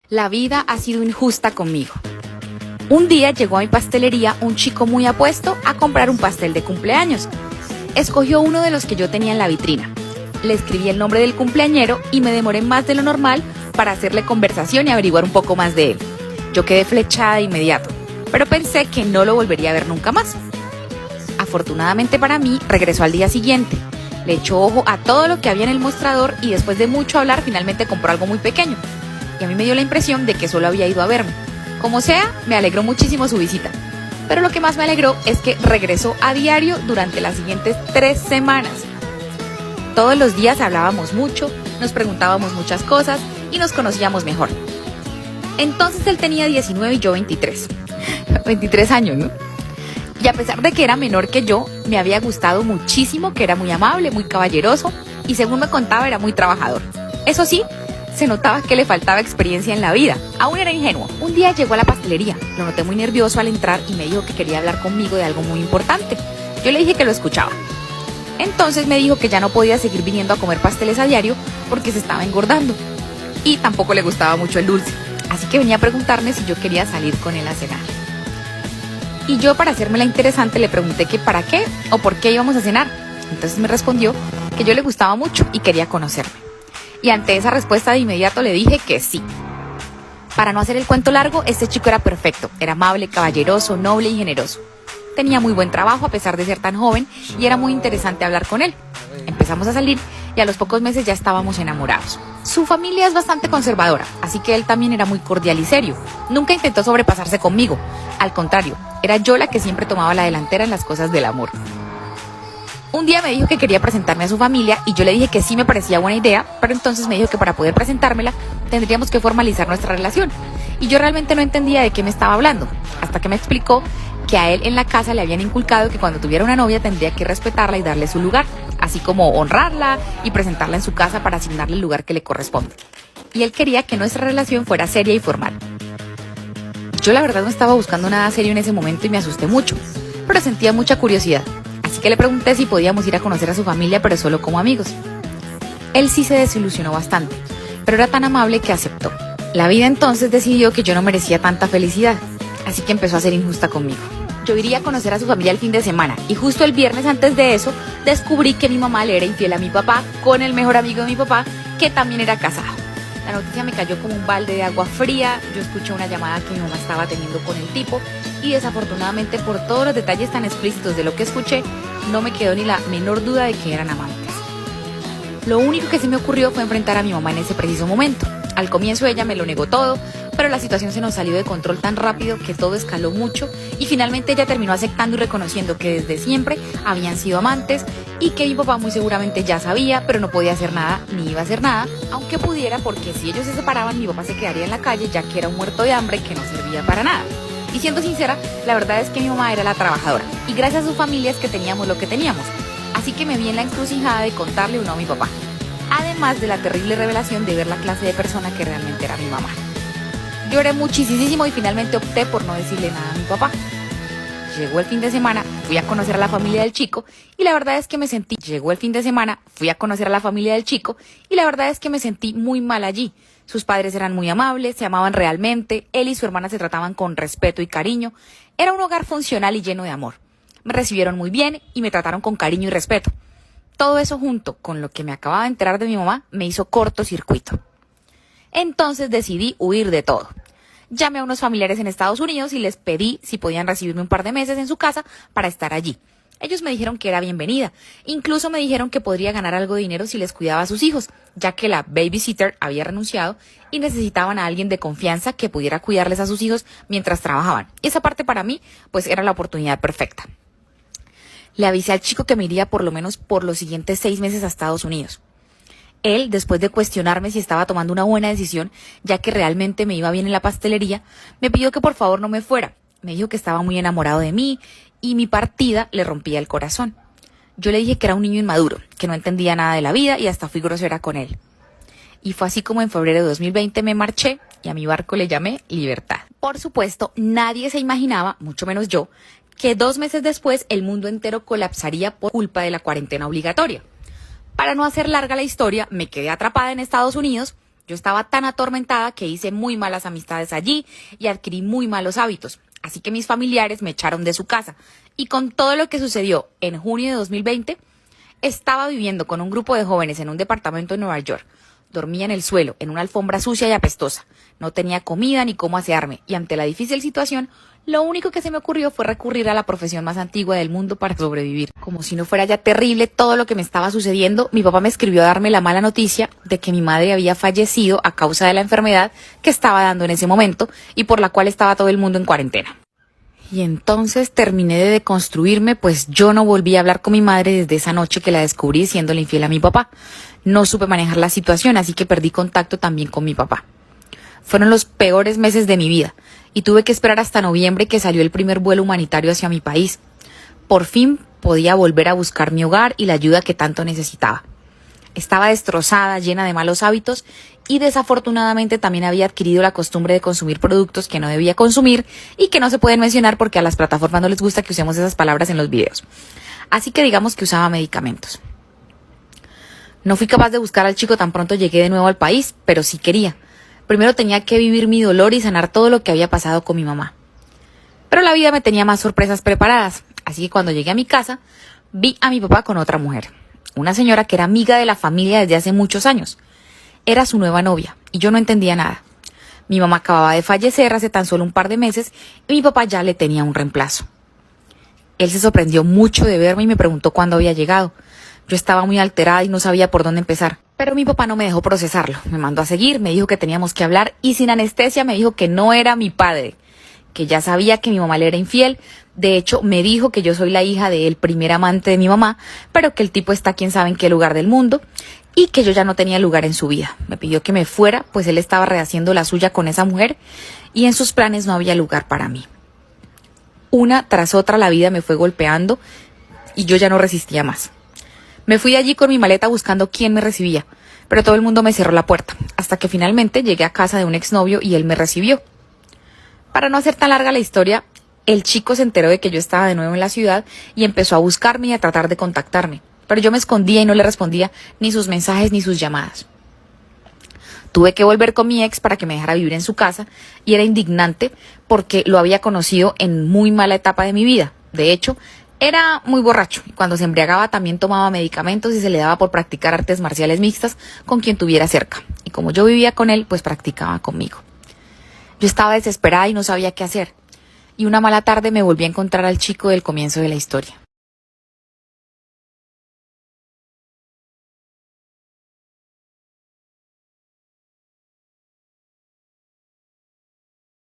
La vida ha sido injusta conmigo. Un día llegó a mi pastelería un chico muy apuesto a comprar un pastel de cumpleaños. Escogió uno de los que yo tenía en la vitrina. Le escribí el nombre del cumpleañero y me demoré más de lo normal para hacerle conversación y averiguar un poco más de él. Yo quedé flechada de inmediato, pero pensé que no lo volvería a ver nunca más. Afortunadamente para mí, regresó al día siguiente. Le echó ojo a todo lo que había en el mostrador y después de mucho hablar finalmente compró algo muy pequeño. Y a mí me dio la impresión de que solo había ido a verme. Como sea, me alegró muchísimo su visita. Pero lo que más me alegró es que regresó a diario durante las siguientes 3 semanas. Todos los días hablábamos mucho, nos preguntábamos muchas cosas y nos conocíamos mejor. Entonces él tenía 19 y yo 23. 23 años, ¿no? Y a pesar de que era menor que yo, me había gustado muchísimo, que era muy amable, muy caballeroso y según me contaba era muy trabajador. Eso sí, se notaba que le faltaba experiencia en la vida, aún era ingenuo. Un día llegó a la pastelería, lo noté muy nervioso al entrar y me dijo que quería hablar conmigo de algo muy importante. Yo le dije que lo escuchaba. Entonces me dijo que ya no podía seguir viniendo a comer pasteles a diario porque se estaba engordando y tampoco le gustaba mucho el dulce, así que venía a preguntarme si yo quería salir con él a cenar. Y yo, para hacerme la interesante, le pregunté que para qué o por qué íbamos a cenar. Entonces me respondió que yo le gustaba mucho y quería conocerme. Y ante esa respuesta de inmediato le dije que sí. Para no hacer el cuento largo, este chico era perfecto, era amable, caballeroso, noble y generoso. Tenía muy buen trabajo a pesar de ser tan joven y era muy interesante hablar con él. Empezamos a salir y a los pocos meses ya estábamos enamorados. Su familia es bastante conservadora, así que él también era muy cordial y serio. Nunca intentó sobrepasarse conmigo. Al contrario, era yo la que siempre tomaba la delantera en las cosas del amor. Un día me dijo que quería presentarme a su familia y yo le dije que sí me parecía buena idea, pero entonces me dijo que para poder presentármela tendríamos que formalizar nuestra relación. Y yo realmente no entendía de qué me estaba hablando, hasta que me explicó que a él en la casa le habían inculcado que cuando tuviera una novia tendría que respetarla y darle su lugar, así como honrarla y presentarla en su casa para asignarle el lugar que le corresponde. Y él quería que nuestra relación fuera seria y formal. Yo la verdad no estaba buscando nada serio en ese momento y me asusté mucho, pero sentía mucha curiosidad. Así que le pregunté si podíamos ir a conocer a su familia, pero solo como amigos. Él sí se desilusionó bastante, pero era tan amable que aceptó. La vida entonces decidió que yo no merecía tanta felicidad, así que empezó a ser injusta conmigo. Yo iría a conocer a su familia el fin de semana, y justo el viernes antes de eso, descubrí que mi mamá le era infiel a mi papá con el mejor amigo de mi papá, que también era casado. La noticia me cayó como un balde de agua fría. Yo escuché una llamada que mi mamá estaba teniendo con el tipo y desafortunadamente por todos los detalles tan explícitos de lo que escuché, no me quedó ni la menor duda de que eran amantes. Lo único que se me ocurrió fue enfrentar a mi mamá en ese preciso momento. Al comienzo ella me lo negó todo, pero la situación se nos salió de control tan rápido que todo escaló mucho y finalmente ella terminó aceptando y reconociendo que desde siempre habían sido amantes y que mi papá muy seguramente ya sabía, pero no podía hacer nada ni iba a hacer nada, aunque pudiera, porque si ellos se separaban mi papá se quedaría en la calle ya que era un muerto de hambre que no servía para nada. Y siendo sincera, la verdad es que mi mamá era la trabajadora y gracias a su familia es que teníamos lo que teníamos, así que me vi en la encrucijada de contarle o no a mi papá. Además de la terrible revelación de ver la clase de persona que realmente era mi mamá. Lloré muchísimo y finalmente opté por no decirle nada a mi papá. Llegó el fin de semana, fui a conocer a la familia del chico y la verdad es que me sentí... muy mal allí. Sus padres eran muy amables, se amaban realmente, él y su hermana se trataban con respeto y cariño. Era un hogar funcional y lleno de amor. Me recibieron muy bien y me trataron con cariño y respeto. Todo eso junto con lo que me acababa de enterar de mi mamá me hizo cortocircuito. Entonces decidí huir de todo. Llamé a unos familiares en Estados Unidos y les pedí si podían recibirme un par de meses en su casa para estar allí. Ellos me dijeron que era bienvenida. Incluso me dijeron que podría ganar algo de dinero si les cuidaba a sus hijos, ya que la babysitter había renunciado y necesitaban a alguien de confianza que pudiera cuidarles a sus hijos mientras trabajaban. Y esa parte para mí, pues era la oportunidad perfecta. Le avisé al chico que me iría por lo menos por los siguientes 6 meses a Estados Unidos. Él, después de cuestionarme si estaba tomando una buena decisión, ya que realmente me iba bien en la pastelería, me pidió que por favor no me fuera. Me dijo que estaba muy enamorado de mí y mi partida le rompía el corazón. Yo le dije que era un niño inmaduro, que no entendía nada de la vida y hasta fui grosera con él. Y fue así como en febrero de 2020 me marché y a mi barco le llamé Libertad. Por supuesto, nadie se imaginaba, mucho menos yo, que 2 meses después el mundo entero colapsaría por culpa de la cuarentena obligatoria. Para no hacer larga la historia, me quedé atrapada en Estados Unidos Yo estaba tan atormentada que hice muy malas amistades allí y adquirí muy malos hábitos. Así que mis familiares me echaron de su casa. Y con todo lo que sucedió en junio de 2020, estaba viviendo con un grupo de jóvenes en un departamento en Nueva York. Dormía en el suelo, en una alfombra sucia y apestosa. No tenía comida ni cómo asearme. Y ante la difícil situación, lo único que se me ocurrió fue recurrir a la profesión más antigua del mundo para sobrevivir. Como si no fuera ya terrible todo lo que me estaba sucediendo, mi papá me escribió a darme la mala noticia de que mi madre había fallecido a causa de la enfermedad que estaba dando en ese momento y por la cual estaba todo el mundo en cuarentena. Y entonces terminé de deconstruirme, pues yo no volví a hablar con mi madre desde esa noche que la descubrí siéndole infiel a mi papá. No supe manejar la situación, así que perdí contacto también con mi papá. Fueron los peores meses de mi vida y tuve que esperar hasta noviembre que salió el primer vuelo humanitario hacia mi país. Por fin podía volver a buscar mi hogar y la ayuda que tanto necesitaba. Estaba destrozada, llena de malos hábitos y desafortunadamente también había adquirido la costumbre de consumir productos que no debía consumir y que no se pueden mencionar porque a las plataformas no les gusta que usemos esas palabras en los videos. Así que digamos que usaba medicamentos. No fui capaz de buscar al chico tan pronto llegué de nuevo al país, pero sí quería. Primero tenía que vivir mi dolor y sanar todo lo que había pasado con mi mamá. Pero la vida me tenía más sorpresas preparadas, así que cuando llegué a mi casa, vi a mi papá con otra mujer. Una señora que era amiga de la familia desde hace muchos años. Era su nueva novia y yo no entendía nada. Mi mamá acababa de fallecer hace tan solo un par de meses y mi papá ya le tenía un reemplazo. Él se sorprendió mucho de verme y me preguntó cuándo había llegado. Yo estaba muy alterada y no sabía por dónde empezar. Pero mi papá no me dejó procesarlo. Me mandó a seguir, me dijo que teníamos que hablar y sin anestesia me dijo que no era mi padre, que ya sabía que mi mamá le era infiel. De hecho, me dijo que yo soy la hija del primer amante de mi mamá, pero que el tipo está quién sabe en qué lugar del mundo y que yo ya no tenía lugar en su vida. Me pidió que me fuera, pues él estaba rehaciendo la suya con esa mujer y en sus planes no había lugar para mí. Una tras otra la vida me fue golpeando y yo ya no resistía más. Me fui de allí con mi maleta buscando quién me recibía, pero todo el mundo me cerró la puerta, hasta que finalmente llegué a casa de un exnovio y él me recibió. Para no hacer tan larga la historia, el chico se enteró de que yo estaba de nuevo en la ciudad y empezó a buscarme y a tratar de contactarme, pero yo me escondía y no le respondía ni sus mensajes ni sus llamadas. Tuve que volver con mi ex para que me dejara vivir en su casa y era indignante porque lo había conocido en muy mala etapa de mi vida. De hecho, era muy borracho y cuando se embriagaba también tomaba medicamentos y se le daba por practicar artes marciales mixtas con quien tuviera cerca. Y como yo vivía con él, pues practicaba conmigo. Yo estaba desesperada y no sabía qué hacer. Y una mala tarde me volví a encontrar al chico del comienzo de la historia.